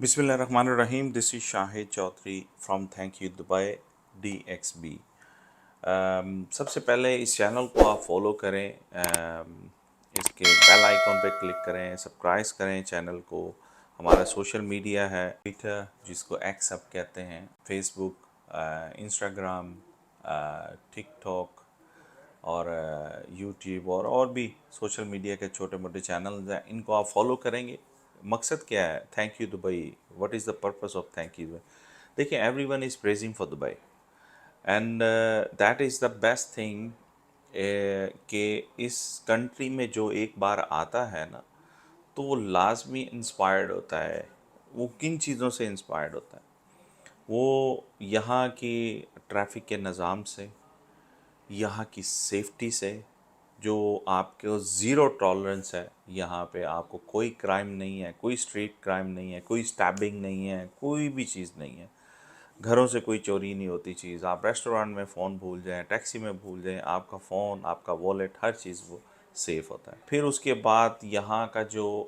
Bismillahirrahmanirrahim. This is Shahid Chaudhary from Thank You Dubai DXB. सबसे पहले इस channel को आप फॉलो करें, इसके बेल आइकॉन पे क्लिक करें, सब्सक्राइब करें चैनल को। हमारा सोशल मीडिया है ट्विटर, जिसको एक्स अब कहते हैं, फेसबुक, इंस्टाग्राम, टिकटॉक और यूट्यूब और भी सोशल मीडिया के छोटे मोटे चैनल्स हैं। इनको आप फॉलो करेंगे। मकसद क्या है thank you Dubai? What is the purpose of thank you Dubai? देखिए, everyone is praising for Dubai and that is the best thing कि इस कंट्री में जो एक बार आता है ना, तो वो लाजमी इंस्पायर्ड होता है। वो किन चीज़ों से इंस्पायर्ड होता है? वो यहाँ की ट्रैफिक के निज़ाम से, यहाँ की सेफ्टी से, जो आपके ज़ीरो टॉलरेंस है। यहाँ पे आपको कोई क्राइम नहीं है, कोई स्ट्रीट क्राइम नहीं है, कोई स्टैबिंग नहीं है, कोई भी चीज़ नहीं है। घरों से कोई चोरी नहीं होती चीज़। आप रेस्टोरेंट में फ़ोन भूल जाएं, टैक्सी में भूल जाएं, आपका फ़ोन, आपका वॉलेट, हर चीज़ वो सेफ़ होता है। फिर उसके बाद यहाँ का जो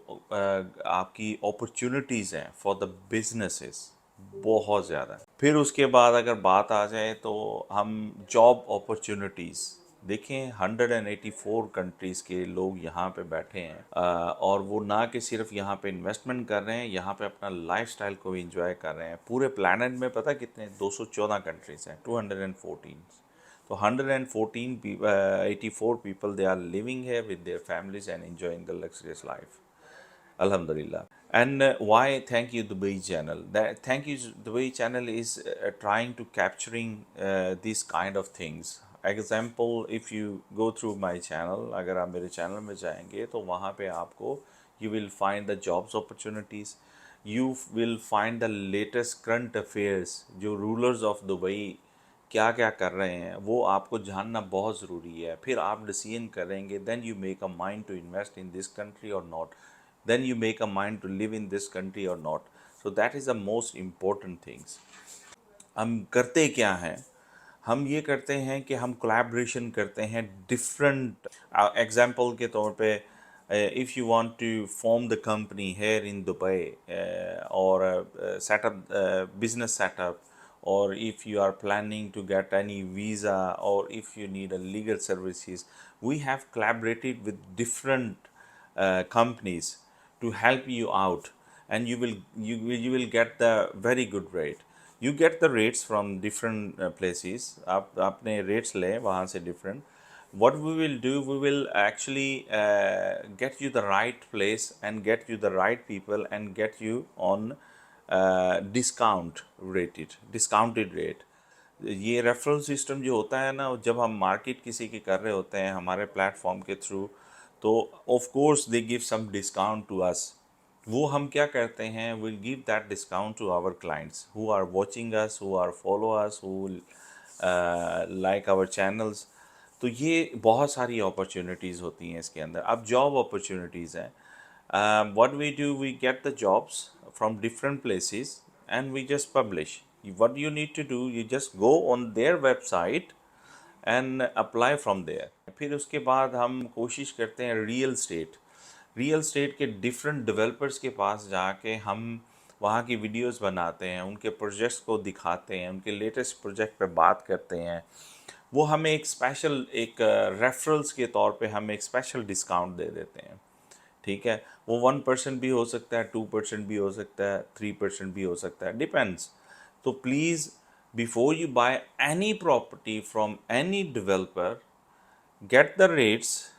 आपकी अपॉर्चुनिटीज़ हैं फॉर द बिजनेसेस, बहुत ज़्यादा है। फिर उसके बाद अगर बात आ जाए तो हम जॉब अपॉर्चुनिटीज़ देखें, 184 कंट्रीज़ के लोग यहाँ पे बैठे हैं, और वो ना कि सिर्फ यहाँ पे इन्वेस्टमेंट कर रहे हैं, यहाँ पे अपना लाइफस्टाइल को भी इंजॉय कर रहे हैं। पूरे प्लानट में पता कितने 214 कंट्रीज़ हैं, 214। तो 114 84 people, they are living here with their families and enjoying the luxurious life. Alhamdulillah. And why Thank You Dubai channel? That Thank You Dubai channel is trying to capturing these kind of things. Example, if you go through my channel, अगर आप मेरे channel में जाएंगे तो वहाँ पे आपको you will find the jobs opportunities, you will find the latest current affairs, जो rulers of Dubai क्या क्या कर रहे हैं वो आपको जानना बहुत ज़रूरी है। फिर आप डिसीजन करेंगे, then you make a mind to invest in this country और not, then you make a mind to live in this country or not. So that is the most important things. हम करते क्या हैं? हम ये करते हैं कि हम कोलैबोरेशन करते हैं डिफरेंट एग्जांपल के तौर पे, if you want to form the company here in Dubai, or set up business setup, or if you are planning to get any visa, or if you need a legal services, we have collaborated with different companies to help you out, and you will get the very good rate. You get the rates from different places. आप अपने rates लें वहाँ से different. What we will do, we will actually get you the right place and get you the right people and get you on discounted rate. ये referral system जो होता है ना, जब हम मार्केट किसी की कर रहे होते हैं हमारे प्लेटफॉर्म के थ्रू, तो of course they give some discount to us. वो हम क्या करते हैं, will give that discount to our clients who are watching us, who are follow us, who like our channels. तो ये बहुत सारी अपॉर्चुनिटीज़ होती हैं इसके अंदर। अब जॉब अपॉर्चुनिटीज़ हैं, what we do, we get the jobs from different places and we just publish. What you need to do, you just go on their website and apply from there. फिर उसके बाद हम कोशिश करते हैं real estate के different developers के पास जाके हम वहाँ की वीडियोस बनाते हैं, उनके प्रोजेक्ट्स को दिखाते हैं, उनके लेटेस्ट प्रोजेक्ट पे बात करते हैं। वो हमें एक स्पेशल एक रेफरल्स के तौर पे हमें एक स्पेशल डिस्काउंट दे देते हैं। ठीक है, वो 1% भी हो सकता है, 2% भी हो सकता है, 3% भी हो सकता है, डिपेंड्स। तो please, before you buy any property from any developer, get the rates,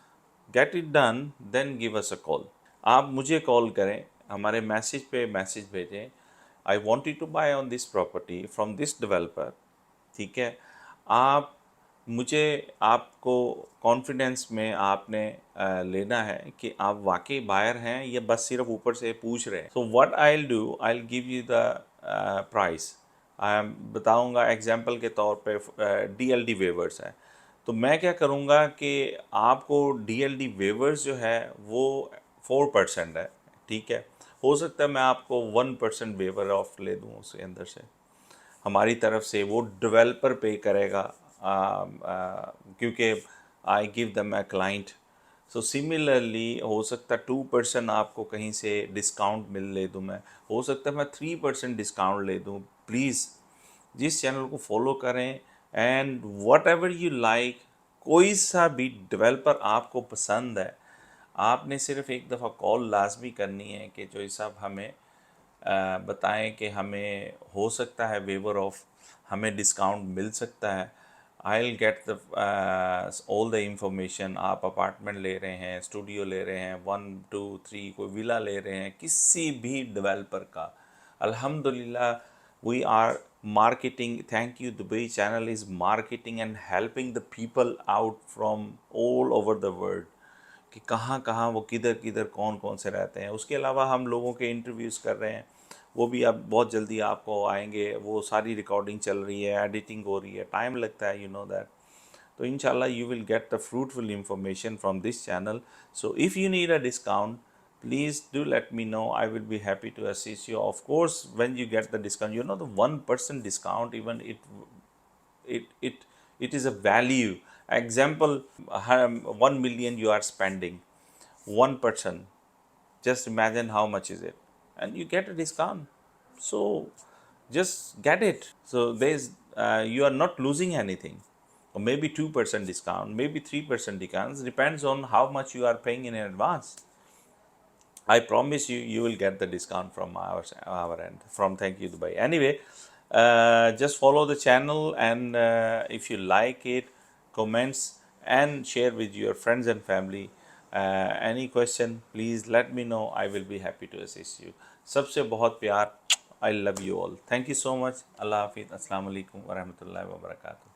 get it done, then give us a call. आप मुझे कॉल करें, हमारे मैसेज पे मैसेज भेजें, I wanted to buy on this property from this developer. ठीक है, आप मुझे आपको कॉन्फिडेंस में आपने लेना है कि आप वाकई बायर हैं या बस सिर्फ ऊपर से पूछ रहे हैं। So what I will do, I will give you the price. बताऊंगा एग्जांपल के तौर पे, डीएलडी वेवर्स है, तो मैं क्या करूंगा कि आपको डीएलडी वेवर्स जो है वो 4% है। ठीक है, हो सकता है मैं आपको 1% वेवर ऑफ ले दूँ उसके अंदर से, हमारी तरफ से वो डेवलपर पे करेगा, क्योंकि I give them a client. So similarly हो सकता है 2% आपको कहीं से डिस्काउंट ले दूँ मैं, हो सकता है मैं 3% डिस्काउंट ले दूँ। प्लीज़ जिस चैनल को फॉलो करें and what ever you like, कोई सा भी डेवलपर आपको पसंद है, आपने सिर्फ एक दफ़ा कॉल लाजमी करनी है कि जो साहब हमें बताएं कि हमें हो सकता है वेवर ऑफ हमें डिस्काउंट मिल सकता है। I will get the all the information. आप अपार्टमेंट ले रहे हैं, स्टूडियो ले रहे हैं, 1 2 3 कोई विला ले रहे हैं, किसी भी डेवलपर का, अल्हम्दुलिल्लाह we are marketing. Thank you Dubai channel is marketing and helping the people out from all over the world कि कहाँ कहाँ वो किधर किधर कौन कौन से रहते हैं। उसके अलावा हम लोगों के इंटरव्यूज़ कर रहे हैं, वो भी अब बहुत जल्दी आपको आएंगे। वो सारी रिकॉर्डिंग चल रही है, एडिटिंग हो रही है, टाइम लगता है, यू नो दैट। तो इंशाल्लाह you will get the fruitful information from this channel. So if you need a discount, please do let me know. I will be happy to assist you. Of course, when you get the discount, you know, the 1% discount, even it it it is a value. Example, 1 million you are spending, 1%, just imagine how much is it, and you get a discount. So just get it. So there's you are not losing anything. Or maybe 2% discount, maybe 3% discount, depends on how much you are paying in advance. I promise you, you will get the discount from our end, from Thank You Dubai. Anyway, just follow the channel, and if you like it, comments and share with your friends and family. Any question, please let me know. I will be happy to assist you. सबसे बहुत प्यार. I love you all. Thank you so much. Allah Hafiz. Assalamu alaikum wa rahmatullahi wa barakatuh.